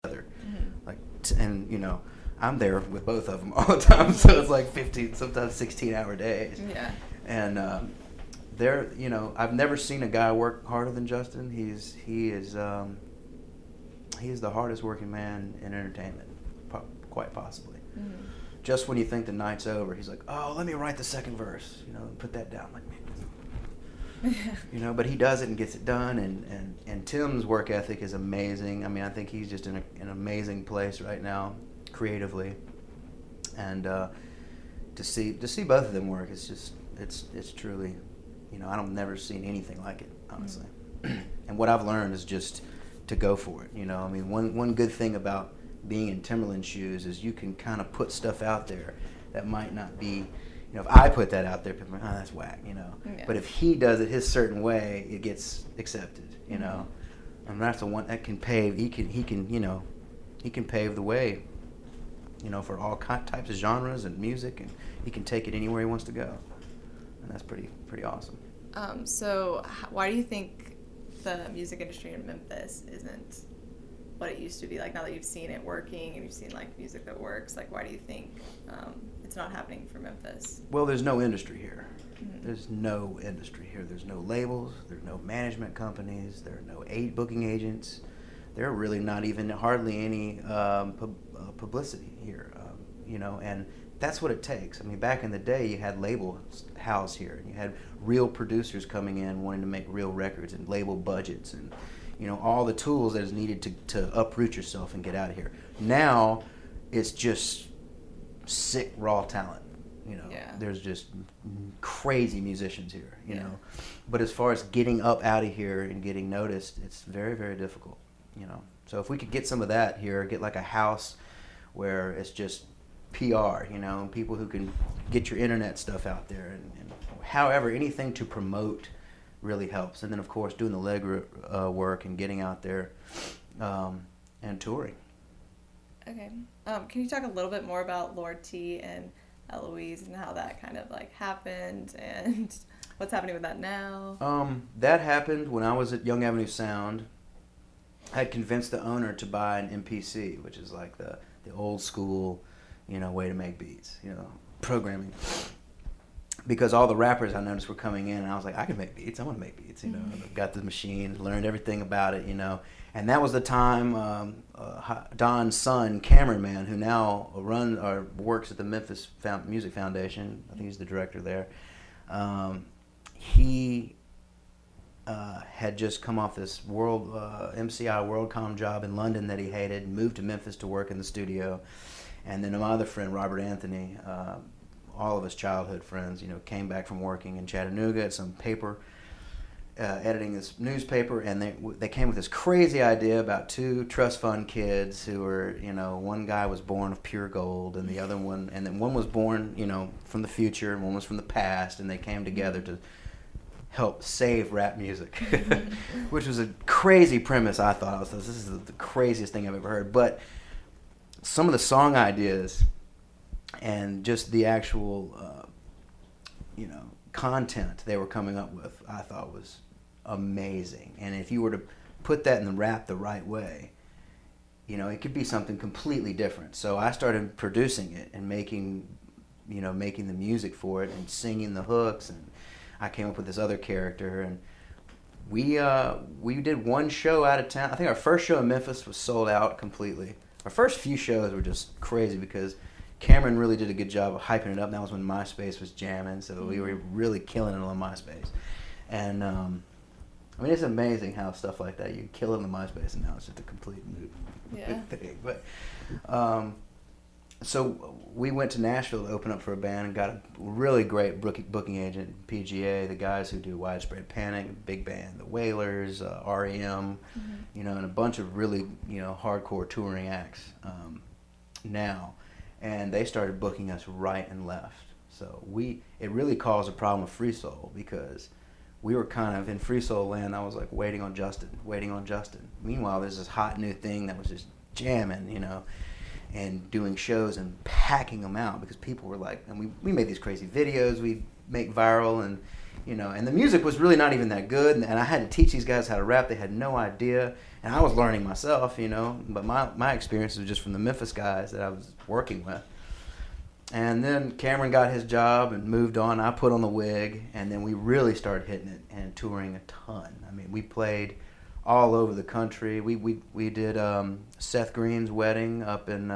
together. Mm-hmm. Like, and I'm there with both of them all the time, so it's like 15, sometimes 16-hour days. Yeah. And I've never seen a guy work harder than Justin. He is the hardest working man in entertainment, quite possibly. Mm-hmm. Just when you think the night's over, he's like, "Oh, let me write the second verse," and put that down. Like, but he does it and gets it done. And Tim's work ethic is amazing. I mean, I think he's just in an amazing place right now, creatively. And to see both of them work, it's truly, I've never seen anything like it, honestly. Mm-hmm. And what I've learned is just to go for it. I mean, one good thing about being in Timberland shoes is you can kind of put stuff out there that might not be, if I put that out there, people are like, oh, that's whack, Yeah. But if he does it his certain way, it gets accepted, Mm-hmm. And that's the one that can pave. He can pave the way, for all types of genres and music, and he can take it anywhere he wants to go, and that's pretty awesome. So why do you think the music industry in Memphis isn't what it used to be? Like, now that you've seen it working and you've seen like music that works, like, why do you think it's not happening for Memphis? Well, there's no industry here. Mm-hmm. There's no industry here. There's no labels. There's no management companies. There are no booking agents. There are really not even hardly any publicity here, and that's what it takes. I mean, back in the day, you had label house here, and you had real producers coming in wanting to make real records and label budgets and, all the tools that is needed to uproot yourself and get out of here. Now, it's just sick, raw talent. Yeah. There's just crazy musicians here, But as far as getting up out of here and getting noticed, it's very, very difficult, So if we could get some of that here, get like a house where it's just PR, people who can get your internet stuff out there, and however, anything to promote really helps. And then, of course, doing the leg work and getting out there and touring. Okay. Can you talk a little bit more about Lord T and ElliotIves and how that kind of like happened and what's happening with that now? That happened when I was at Young Avenue Sound. I had convinced the owner to buy an MPC, which is like the old school, way to make beats, programming. Because all the rappers I noticed were coming in, and I was like, I can make beats. I want to make beats. Mm-hmm. Got the machine, learned everything about it. And that was the time Don's son, Cameraman, who now works at the Memphis Music Foundation. I think he's the director there. He had just come off this MCI WorldCom job in London that he hated, moved to Memphis to work in the studio. And then my other friend, Robert Anthony, all of his childhood friends, came back from working in Chattanooga at some paper, editing this newspaper, and they came with this crazy idea about two trust fund kids who were, one guy was born of pure gold, and then one was born, from the future, and one was from the past, and they came together to help save rap music, which was a crazy premise. I thought, this is the craziest thing I've ever heard. But some of the song ideas and just the actual, content they were coming up with, I thought was amazing. And if you were to put that in the rap the right way, it could be something completely different. So I started producing it and making the music for it and singing the hooks. And I came up with this other character, and we did one show out of town. I think our first show in Memphis was sold out completely. Our first few shows were just crazy because Cameron really did a good job of hyping it up. That was when MySpace was jamming, so we were really killing it on MySpace. And it's amazing how stuff like that, you kill it on MySpace, and now it's just a complete mood thing. But so we went to Nashville to open up for a band and got a really great booking agent, PGA, the guys who do Widespread Panic, Big Band, the Wailers, REM, and a bunch of really, hardcore touring acts now. And they started booking us right and left. So it really caused a problem with Free Soul, because we were kind of in Free Soul land. I was like waiting on Justin. Meanwhile, there's this hot new thing that was just jamming, and doing shows and packing them out, because people were like, and we made these crazy videos we make viral, and you know, and the music was really not even that good, and I had to teach these guys how to rap. They had no idea, and I was learning myself, you know, but my experience was just from the Memphis guys that I was working with. And then Cameron got his job and moved on. I put on the wig, and then we really started hitting it and touring a ton. I mean, we played all over the country. We did Seth Green's wedding up in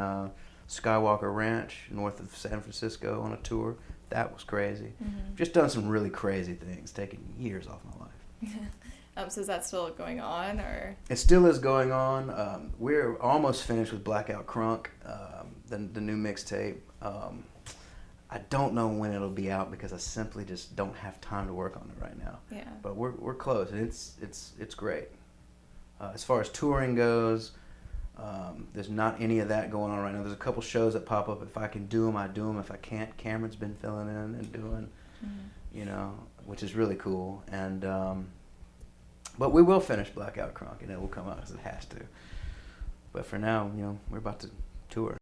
Skywalker Ranch, north of San Francisco, on a tour. That was crazy. Mm-hmm. Just done some really crazy things, taking years off my life. So is that still going on, or? It still is going on. We're almost finished with Blackout Crunk, the new mixtape. I don't know when it'll be out because I simply just don't have time to work on it right now. Yeah. But we're close, and it's great. As far as touring goes, there's not any of that going on right now. There's a couple shows that pop up. If I can do them, I do them. If I can't, Cameron's been filling in and doing, you know, which is really cool. And but we will finish Blackout Crunk, and it will come out because it has to. But for now, you know, we're about to tour.